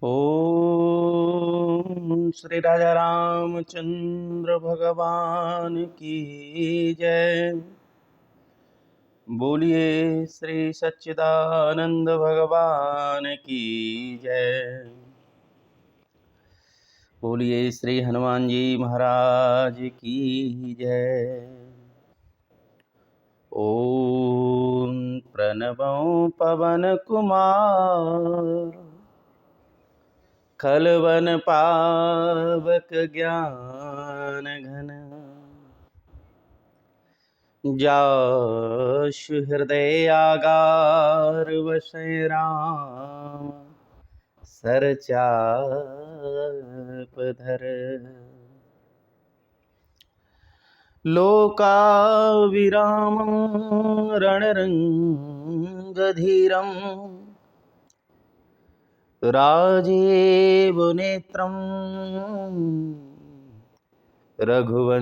ओम श्री राजा रामचंद्र भगवान की जय। बोलिए श्री सच्चिदानंद भगवान की जय। बोलिए श्री हनुमान जी महाराज की जय। ओम प्रणवो पवन कुमार खलवन पावक ज्ञान घन जासु हृदय आगार वसै राम सरचाप धर। लोकाविरामं रणरंगधीरं राजीव नेत्रं रघुवंशनाथं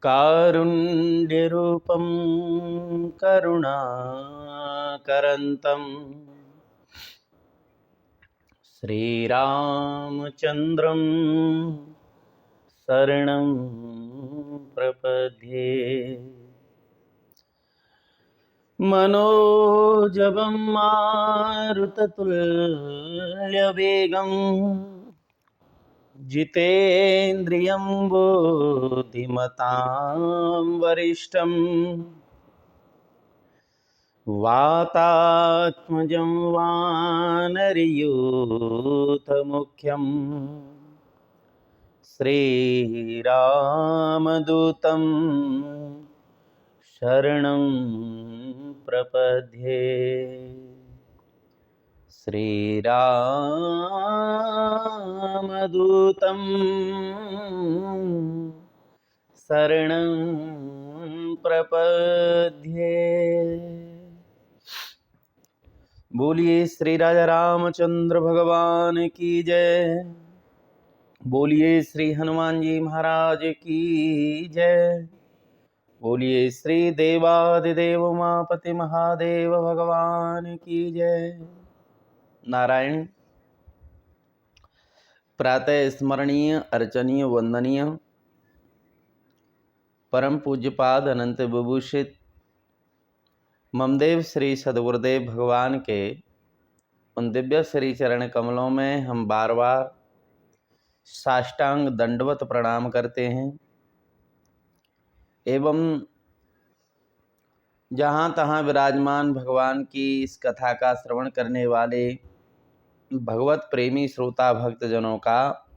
कारुण्यरूपं करुणाकरन्तं श्रीरामचन्द्रं शरणं प्रपद्ये। मनोजवं मारुततुल्यवेगं जितेन्द्रियं बुद्धिमतां वरिष्ठं वातात्मजं वानरयूथमुख्यं श्रीरामदूतं शरणं प्रपद्ये। श्रीरामदूतं शरणं प्रपद्ये। बोलिए श्री राजा रामचंद्र भगवान की जय। बोलिए श्री हनुमान जी महाराज की जय। बोलिए श्री देवादिदेव उमापति महादेव भगवान की जय। नारायण। प्रातः स्मरणीय अर्चनीय वंदनीय परम पूज्यपाद अनंत विभूषित ममदेव श्री सद्गुरुदेव भगवान के उन दिव्य श्री चरण कमलों में हम बार बार साष्टांग दंडवत प्रणाम करते हैं एवं जहाँ तहाँ विराजमान भगवान की इस कथा का श्रवण करने वाले भगवत प्रेमी श्रोता भक्तजनों का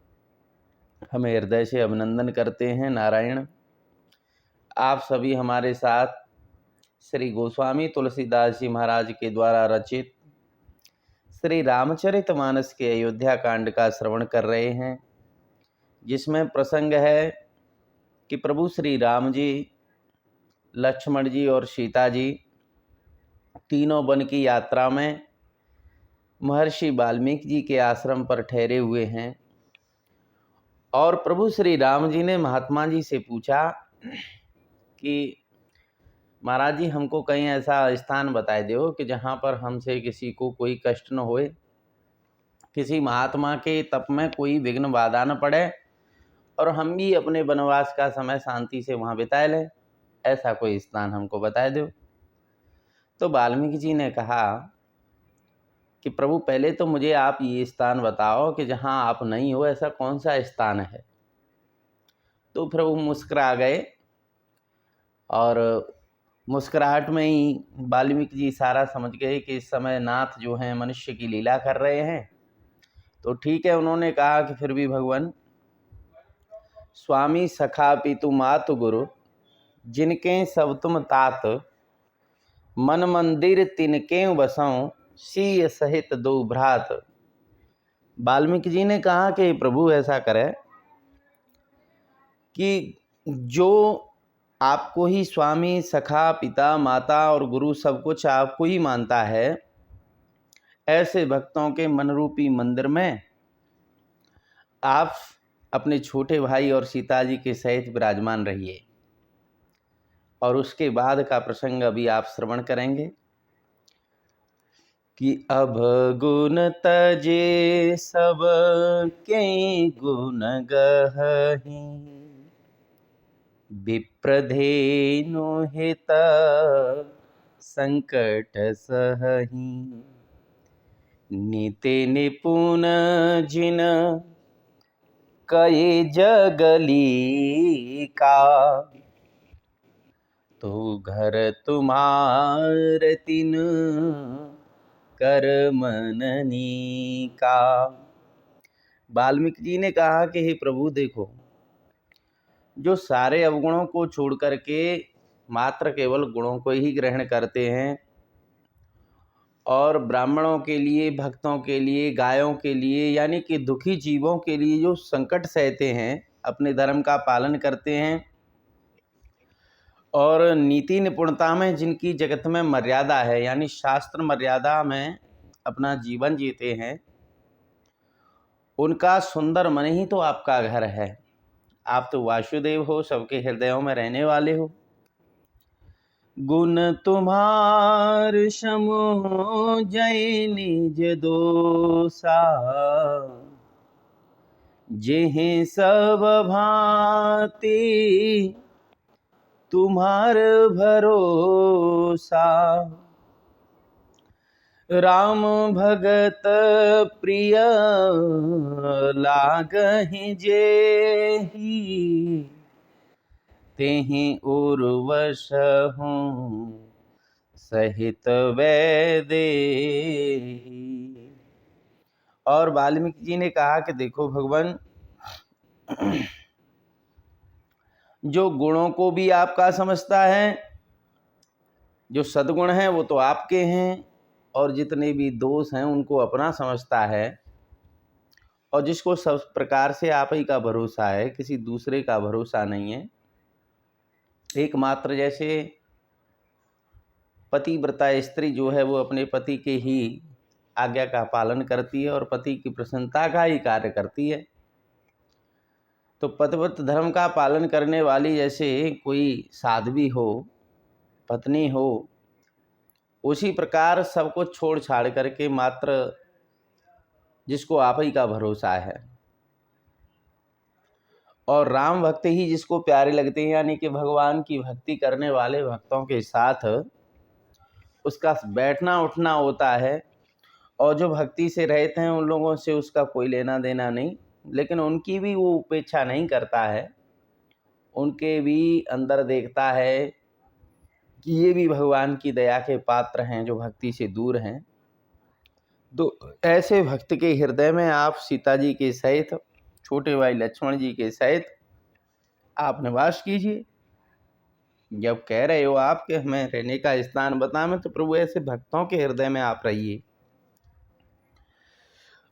हमें हृदय से अभिनंदन करते हैं। नारायण। आप सभी हमारे साथ श्री गोस्वामी तुलसीदास जी महाराज के द्वारा रचित श्री रामचरितमानस के अयोध्या कांड का श्रवण कर रहे हैं, जिसमें प्रसंग है कि प्रभु श्री राम जी, लक्ष्मण जी और सीता जी तीनों वन की यात्रा में महर्षि वाल्मीकि जी के आश्रम पर ठहरे हुए हैं और प्रभु श्री राम जी ने महात्मा जी से पूछा कि महाराज जी, हमको कहीं ऐसा स्थान बताए दो कि जहाँ पर हमसे किसी को कोई कष्ट न होए, किसी महात्मा के तप में कोई विघ्न बाधा न पड़े और हम भी अपने वनवास का समय शांति से वहाँ बिताए लें। ऐसा कोई स्थान हमको बताए दो। तो वाल्मीकि जी ने कहा कि प्रभु, पहले तो मुझे आप ये स्थान बताओ कि जहाँ आप नहीं हो ऐसा कौन सा स्थान है। तो प्रभु मुस्कुरा गए और मुस्कुराहट में ही वाल्मीकि जी सारा समझ गए कि इस समय नाथ जो हैं मनुष्य की लीला कर रहे हैं। तो ठीक है, उन्होंने कहा कि फिर भी भगवान, स्वामी सखा पितु मातु गुरु जिनके सब तुम तात, मन मंदिर तिनके बसों सीय सहित दो भ्रात। वाल्मीकि जी ने कहा कि प्रभु ऐसा करे कि जो आपको ही स्वामी सखा पिता माता और गुरु सब कुछ आपको ही मानता है, ऐसे भक्तों के मन रूपी मंदिर में आप अपने छोटे भाई और सीता जी के सहित विराजमान रहिए। और उसके बाद का प्रसंग अभी आप श्रवण करेंगे। कि अब गुण तजे सब के गुण गहहि, विप्रधेनु हित संकट सहहि, नीति निपुण जिन कई जगली का, तो घर तुम्हार तिन कर मननी का। वाल्मीकि जी ने कहा कि हे प्रभु देखो, जो सारे अवगुणों को छोड़ करके मात्र केवल गुणों को ही ग्रहण करते हैं और ब्राह्मणों के लिए, भक्तों के लिए, गायों के लिए, यानी कि दुखी जीवों के लिए जो संकट सहते हैं, अपने धर्म का पालन करते हैं और नीति निपुणता में जिनकी जगत में मर्यादा है, यानी शास्त्र मर्यादा में अपना जीवन जीते हैं, उनका सुंदर मन ही तो आपका घर है। आप तो वासुदेव हो, सबके हृदयों में रहने वाले हो। गुण तुम्हार समो जय निज दोसा, जेहि सब भांति तुम्हार भरोसा, राम भगत प्रिय लागहि जेहि, तेहि उर्वश हूँ सहित वैदेही। और वाल्मीकि जी ने कहा कि देखो भगवान, जो गुणों को भी आपका समझता है, जो सद्गुण हैं वो तो आपके हैं, और जितने भी दोष हैं उनको अपना समझता है, और जिसको सब प्रकार से आप ही का भरोसा है, किसी दूसरे का भरोसा नहीं है। एकमात्र जैसे पतिव्रता स्त्री जो है वो अपने पति के ही आज्ञा का पालन करती है और पति की प्रसन्नता का ही कार्य करती है, तो पतिव्रत धर्म का पालन करने वाली जैसे कोई साध्वी हो, पत्नी हो, उसी प्रकार सबको छोड़ छाड़ करके मात्र जिसको आप ही का भरोसा है और राम भक्त ही जिसको प्यारे लगते हैं, यानी कि भगवान की भक्ति करने वाले भक्तों के साथ उसका बैठना उठना होता है, और जो भक्ति से रहते हैं उन लोगों से उसका कोई लेना देना नहीं, लेकिन उनकी भी वो उपेक्षा नहीं करता है, उनके भी अंदर देखता है कि ये भी भगवान की दया के पात्र हैं जो भक्ति से दूर हैं। तो ऐसे भक्त के हृदय में आप सीता जी के सहित, छोटे भाई लक्ष्मण जी के सहित आप निवास कीजिए। जब कह रहे हो आप कि हमें रहने का स्थान बताएं, तो प्रभु ऐसे भक्तों के हृदय में आप रहिए।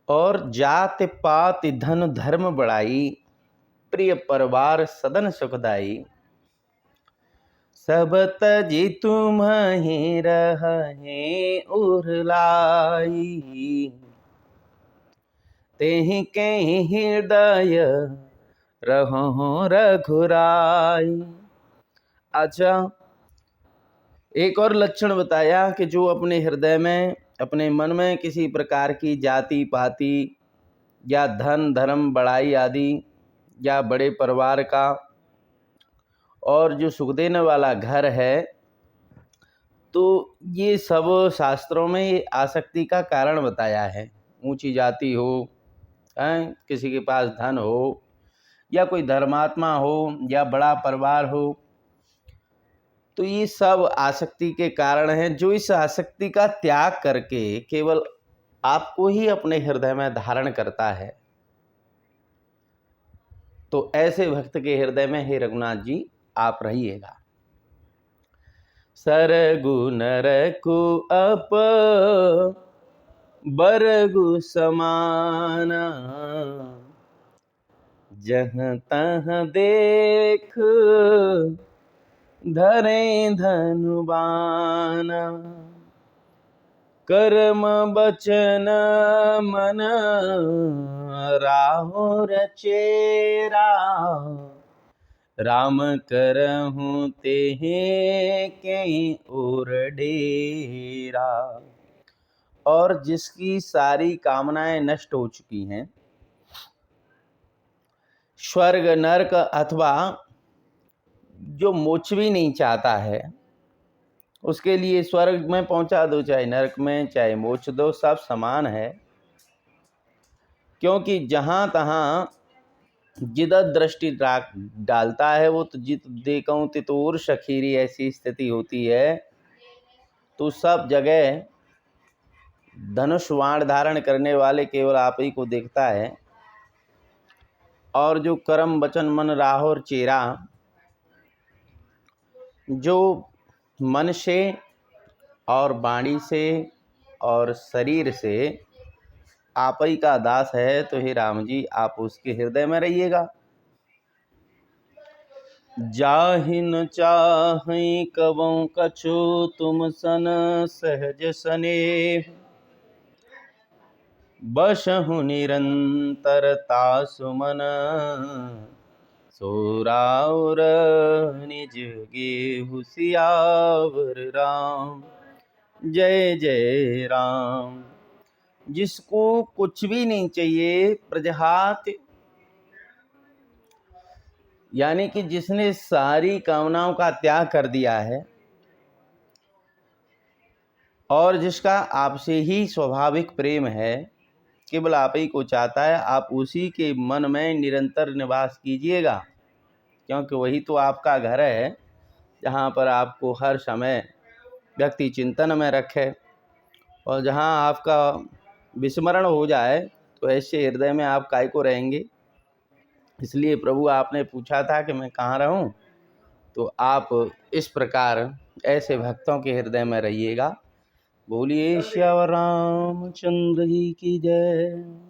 और जात पात धन धर्म बढ़ाई, प्रिय परिवार सदन सुखदाई, सब तजी तुम्हि रहे उरलाई, तेहि के हृदय रहो रघुराई। अच्छा, एक और लक्षण बताया कि जो अपने हृदय में, अपने मन में किसी प्रकार की जाति पाति या धन धर्म बड़ाई आदि या बड़े परिवार का और जो सुख देने वाला घर है, तो ये सब शास्त्रों में ये आसक्ति का कारण बताया है। ऊंची जाति हो, किसी के पास धन हो, या कोई धर्मात्मा हो, या बड़ा परिवार हो, तो ये सब आसक्ति के कारण हैं, जो इस आसक्ति का त्याग करके केवल आपको ही अपने हृदय में धारण करता है। तो ऐसे भक्त के हृदय में हे रघुनाथ जी आप रहिएगा। सरगु नरकु अप बरगु समाना, जहाँ तहाँ देख धरे धनुबाना, कर्म बचन मन राहो रचेरा, राम करहूँ तेहे के ओर डेरा। और जिसकी सारी कामनाएं नष्ट हो चुकी हैं, स्वर्ग नरक अथवा जो मोक्ष भी नहीं चाहता है, उसके लिए स्वर्ग में पहुंचा दो चाहे नरक में, चाहे मोक्ष दो, सब समान है। क्योंकि जहाँ तहाँ जिदत दृष्टि डालता है वो तो जित देखूं तितोर शखीरी, ऐसी स्थिति होती है। तो सब जगह धनुष बाण धारण करने वाले केवल आप ही को देखता है, और जो कर्म वचन मन राह और चेरा, जो मन से और वाणी से और शरीर से आप ही का दास है, तो हे राम जी आप उसके हृदय में रहिएगा। जाहिन चाहि कबहु कछु तुम सन सहज सनेह, बसहु निरंतरता सुमन सोराउर निज गेहु सियावर राम। जय जय राम। जिसको कुछ भी नहीं चाहिए, प्रजहात यानी कि जिसने सारी कामनाओं का त्याग कर दिया है और जिसका आपसे ही स्वाभाविक प्रेम है, केवल आप ही को चाहता है, आप उसी के मन में निरंतर निवास कीजिएगा। क्योंकि वही तो आपका घर है, जहाँ पर आपको हर समय व्यक्ति चिंतन में रखे, और जहाँ आपका विस्मरण हो जाए तो ऐसे हृदय में आप काय को रहेंगे। इसलिए प्रभु आपने पूछा था कि मैं कहाँ रहूं, तो आप इस प्रकार ऐसे भक्तों के हृदय में रहिएगा। बोलिए श्याम रामचंद्र जी की जय।